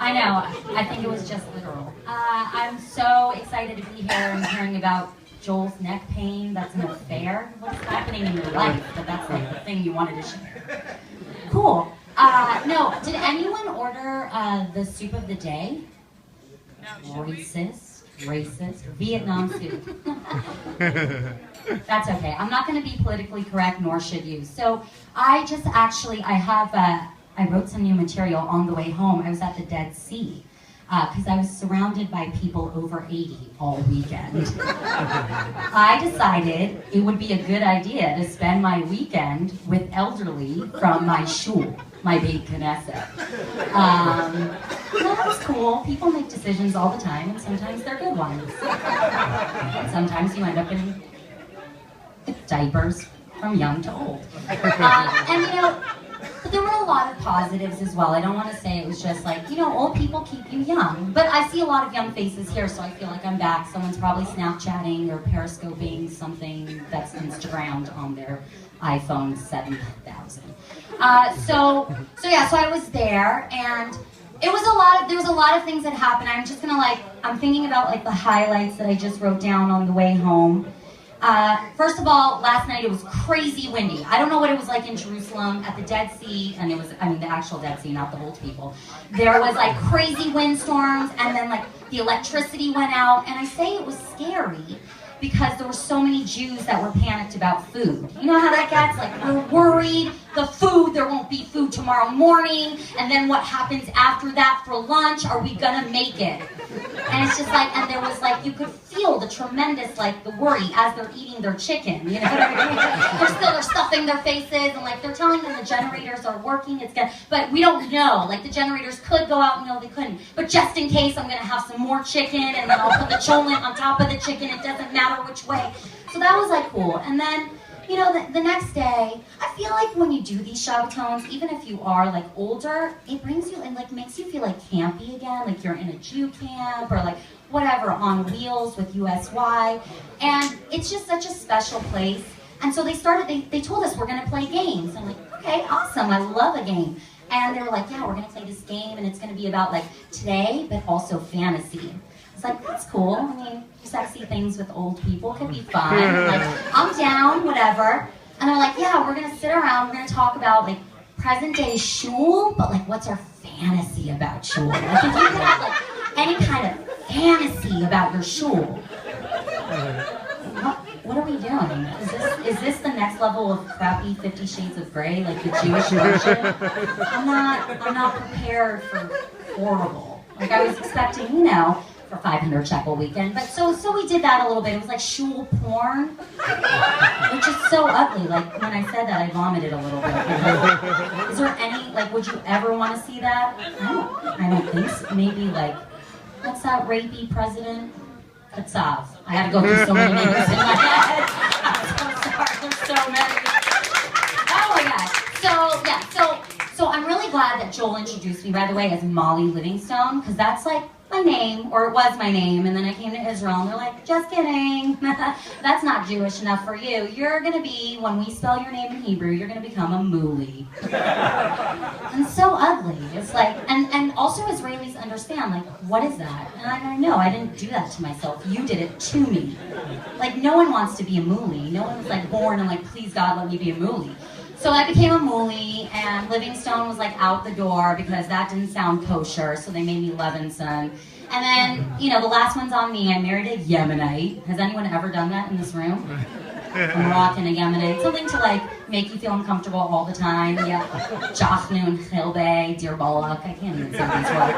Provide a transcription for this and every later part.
I know. I think it was just literal. I'm so excited to be here and hearing about Joel's neck pain. That's an affair. What's happening in your life? But that's like the thing you wanted to share. Cool. No, did anyone order the soup of the day? Racist, Vietnam soup. That's okay. I'm not going to be politically correct, nor should you. So I wrote some new material on the way home. I was at the Dead Sea because I was surrounded by people over 80 all weekend. I decided it would be a good idea to spend my weekend with elderly from my shul, my Beit Knesset. That was cool. People make decisions all the time, and sometimes they're good ones. And sometimes you end up in diapers from young to old. And you know, but there were a lot of positives as well. I don't want to say it was just like, you know, old people keep you young. But I see a lot of young faces here, so I feel like I'm back. Someone's probably Snapchatting or Periscoping something that's Instagrammed on their iPhone 7000. So I was there, and there was a lot of things that happened. I'm thinking about like the highlights that I just wrote down on the way home. First of all, last night it was crazy windy. I don't know what it was like in Jerusalem at the Dead Sea, and the actual Dead Sea, not the old people. There was like crazy windstorms, and then like the electricity went out, and I say it was scary because there were so many Jews that were panicked about food. You know how that gets? Like, we're worried, there won't be food tomorrow morning, and then what happens after that for lunch? Are we gonna make it? And it's just like, and there was like, you could feel the tremendous, like, the worry as they're eating their chicken, you know what I mean? They're stuffing their faces, and like, they're telling them the generators are working, but we don't know. Like, the generators could go out, and no, they couldn't. But just in case, I'm gonna have some more chicken, and then I'll put the cholent on top of the chicken, it doesn't matter which way. So that was like cool. And then, you know, the next day, I feel like when you do these Shabbatons, even if you are like older, it brings you and like makes you feel like campy again, like you're in a Jew camp or like whatever, on wheels with USY. And it's just such a special place. And so they told us we're gonna play games. I'm like, okay, awesome, I love a game. And they were like, yeah, we're gonna play this game, and it's gonna be about like today, but also fantasy. It's like, that's cool. I mean, sexy things with old people could be fun. Like, I'm down, whatever. And they're like, yeah, we're gonna sit around, we're gonna talk about like present day shul, but like what's our fantasy about shul? Like if you could have like any kind of fantasy about your shul. What are we doing? Is this the next level of crappy 50 Shades of Grey, like the Jewish version? I'm not prepared for horrible. Like I was expecting, you know, for 500 shekel weekend. But so we did that a little bit. It was like shul porn, which is so ugly. Like when I said that, I vomited a little bit. Like, is there any, like, would you ever want to see that? I don't think so. Maybe like, what's that rapey president? Katsav. I had to go through so many names in my head. I'm so sorry, there's so many. Oh my God. So I'm really glad that Joel introduced me, by the way, as Molly Livingstone, because that's like my name, or it was my name, and then I came to Israel, and they're like, just kidding, that's not Jewish enough for you. You're gonna be, when we spell your name in Hebrew, you're gonna become a Muli. And so ugly. It's like, and also Israelis understand, like, what is that? And I know, I didn't do that to myself. You did it to me. Like, no one wants to be a Muli. No one was like born and like, please God, let me be a Muli. So I became a Muli, and Livingstone was like out the door because that didn't sound kosher, so they made me Levinson. And then, you know, the last one's on me. I married a Yemenite. Has anyone ever done that in this room? A Moroccan, a Yemenite. Something to like make you feel uncomfortable all the time. Yeah. Jachnun, Chilbe, Dear Balak. I can't even say these words.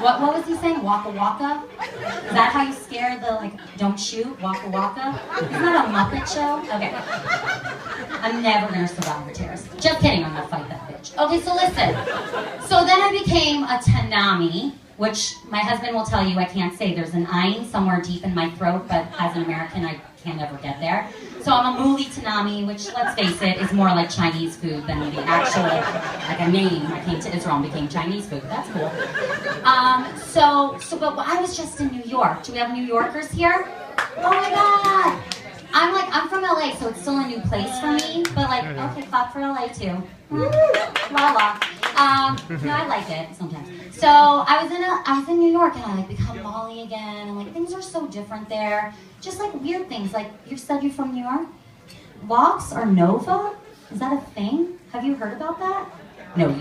What was he saying? Waka waka? Is that how you scare the, like, don't shoot? Waka waka? Isn't that a Muppet show? Okay. I'm never gonna survive a terrorist. Just kidding, I'm gonna fight that bitch. Okay, so listen. So then I became a Tanami, which my husband will tell you I can't say. There's an ayin somewhere deep in my throat, but as an American, I can't ever get there. So I'm a Muli Tanami, which, let's face it, is more like Chinese food than the actual, like a name. I came to Israel and became Chinese food. That's cool. But I was just in New York. Do we have New Yorkers here? Oh my God. I'm from LA, so it's still a new place for me, but like, okay, clap for LA too. La la. No, I like it sometimes. So I was in New York and I like become Molly again, and like things are so different there. Just like weird things. Like you said you're from New York. Locks are Nova? Is that a thing? Have you heard about that? No,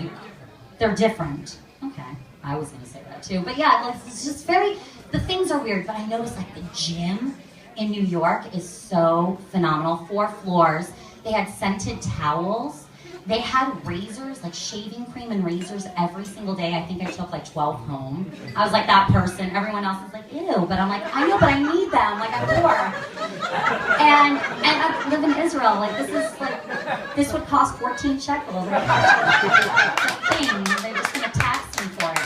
they're different. Okay, I was gonna say that too. But yeah, like, it's just the things are weird, but I noticed like the gym in New York is so phenomenal. 4 floors. They had scented towels. They had razors, like shaving cream and razors every single day. I think I took like 12 home. I was like that person. Everyone else is like, ew. But I'm like, I know, but I need them. Like, I'm poor. And I live in Israel. Like, this would cost 14 shekels. Like, it's a thing. They're just going to tax me for it.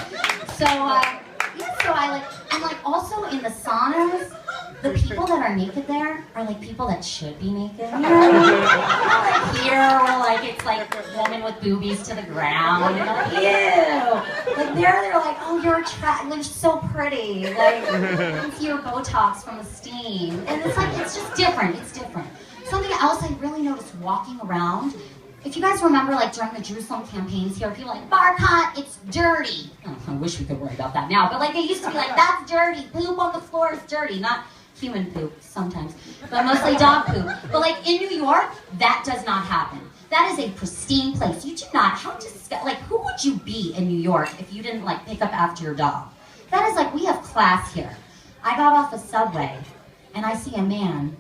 So, and like also in the saunas, the people that are naked there are like people that should be naked. You know? Like here, where like it's like a woman with boobies to the ground. And like, ew. Like they're like, oh, you're so pretty. Like you can see your Botox from the steam. And it's like it's just different. It's different. Something else I really noticed walking around. If you guys remember, like during the Jerusalem campaigns here, people were like, Barkat, it's dirty. Oh, I wish we could worry about that now, but like they used to be like, that's dirty. Poop on the floor is dirty. Not human poop sometimes, but mostly dog poop. But like in New York, that does not happen. That is a pristine place. You do not, like who would you be in New York if you didn't like pick up after your dog? That is like, we have class here. I got off a subway and I see a man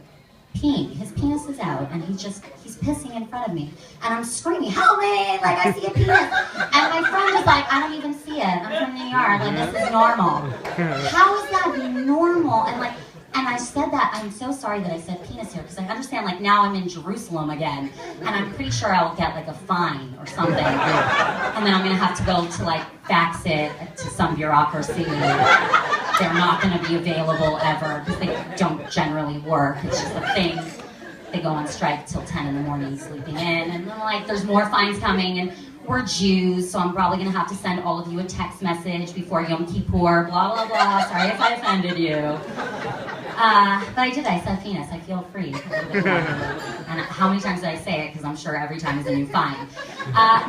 peeing. His penis is out and he's pissing in front of me. And I'm screaming, help me, like I see a penis. And my friend was like, I don't even see it. I'm from New York, like this is normal. How is that normal? And I said that, I'm so sorry that I said penis here, because I understand, like, now I'm in Jerusalem again, and I'm pretty sure I will get, like, a fine or something. And then I'm going to have to go to, like, fax it to some bureaucracy. They're not going to be available ever, because they don't generally work. It's just a thing. They go on strike till 10 in the morning, sleeping in, and then, like, there's more fines coming, and we're Jews, so I'm probably going to have to send all of you a text message before Yom Kippur, blah, blah, blah. Sorry if I offended you. But I said penis. I feel free. And how many times did I say it? Because I'm sure every time is a new fine.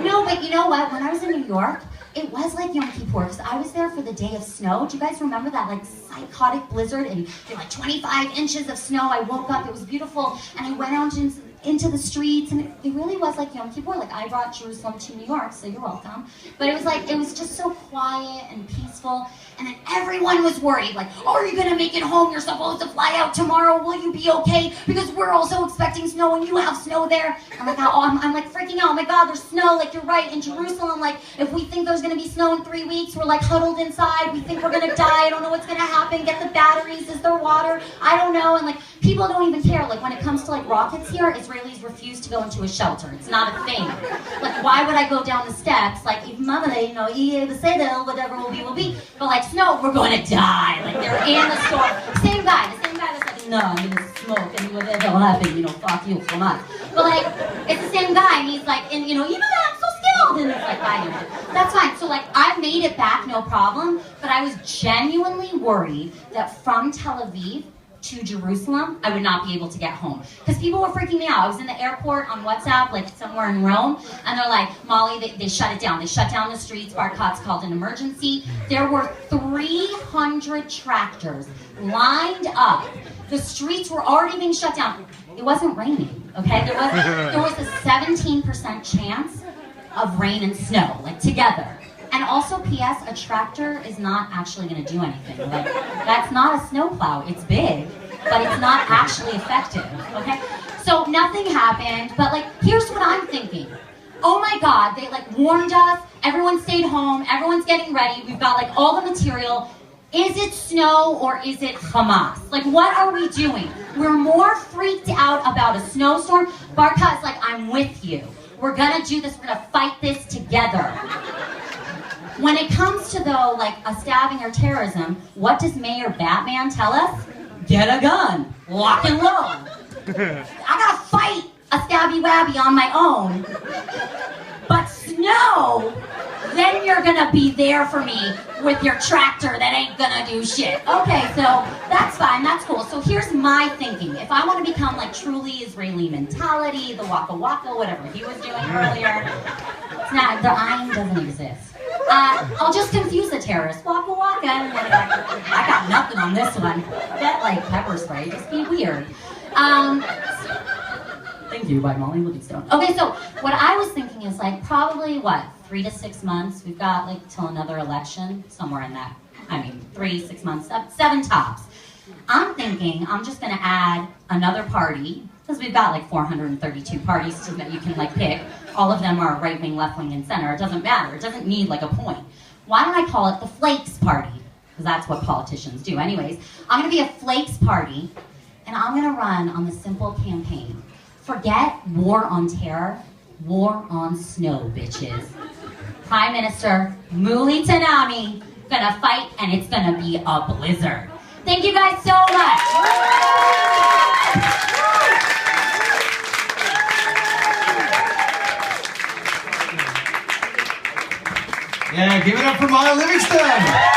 No, but you know what? When I was in New York, it was like Yom Kippur, because I was there for the day of snow. Do you guys remember that like psychotic blizzard and there were like 25 inches of snow? I woke up, it was beautiful, and I went out into the streets, and it really was like Yom Kippur. Like I brought Jerusalem to New York, so you're welcome. But it was just so quiet and peaceful. And then everyone was worried, like, oh, are you gonna make it home? You're supposed to fly out tomorrow. Will you be okay? Because we're also expecting snow, and you have snow there. I'm like, oh, I'm like freaking out. Oh my God, there's snow. Like you're right, in Jerusalem. Like if we think there's gonna be snow in 3 weeks, we're like huddled inside. We think we're gonna die. I don't know what's gonna happen. Get the batteries. Is there water? I don't know. And like people don't even care. Like when it comes to like rockets here, Israelis refuse to go into a shelter. It's not a thing. Like why would I go down the steps? Like if mama, you know, whatever will be. But like snow, we're going to die. Like they're in the store. Same guy that's like, no, I'm gonna smoke and whatever will happen, you know, fuck you so much. But like, it's the same guy and he's like, and you know that I'm so skilled. And it's like, I know. That's fine. So like, I made it back, no problem. But I was genuinely worried that from Tel Aviv to Jerusalem, I would not be able to get home. Because people were freaking me out. I was in the airport on WhatsApp, like somewhere in Rome, and they're like, Molly, they shut it down. They shut down the streets. Barkat's called an emergency. There were 300 tractors lined up. The streets were already being shut down. It wasn't raining, okay? There was a 17% chance of rain and snow, like together. And also, P.S., a tractor is not actually going to do anything. Like, that's not a snowplow. It's big, but it's not actually effective, okay? So nothing happened, but like, here's what I'm thinking. Oh my God, they like warned us. Everyone stayed home. Everyone's getting ready. We've got like all the material. Is it snow or is it Hamas? Like, what are we doing? We're more freaked out about a snowstorm. Barkat's like, I'm with you. We're going to do this. We're going to fight this together. When it comes to, though, like a stabbing or terrorism, what does Mayor Batman tell us? Get a gun, lock and load. I gotta fight a stabby-wabby on my own. But snow, then you're gonna be there for me with your tractor that ain't gonna do shit. Okay, so that's fine, that's cool. So here's my thinking. If I want to become like truly Israeli mentality, the waka waka, whatever he was doing earlier, It's not, the I'm doesn't exist. I'll just confuse the terrorists. Waka waka. I got nothing on this one. Get like pepper spray. Just be weird. Thank you by Molly Livingstone. Okay, so what I was thinking is like probably 3 to 6 months. We've got like till another election, somewhere in that. 3, 6 months, 7 tops. I'm thinking I'm just gonna add another party, because we've got like 432 parties so that you can like pick. All of them are right wing, left wing, and center. It doesn't matter. It doesn't need like a point. Why don't I call it the Flakes Party? Because that's what politicians do. Anyways, I'm gonna be a Flakes Party, and I'm gonna run on the simple campaign. Forget war on terror, war on snow, bitches. Prime Minister Muli Tanami gonna fight, and it's gonna be a blizzard. Thank you guys so much. Yeah, give it up for Molly Livingstone.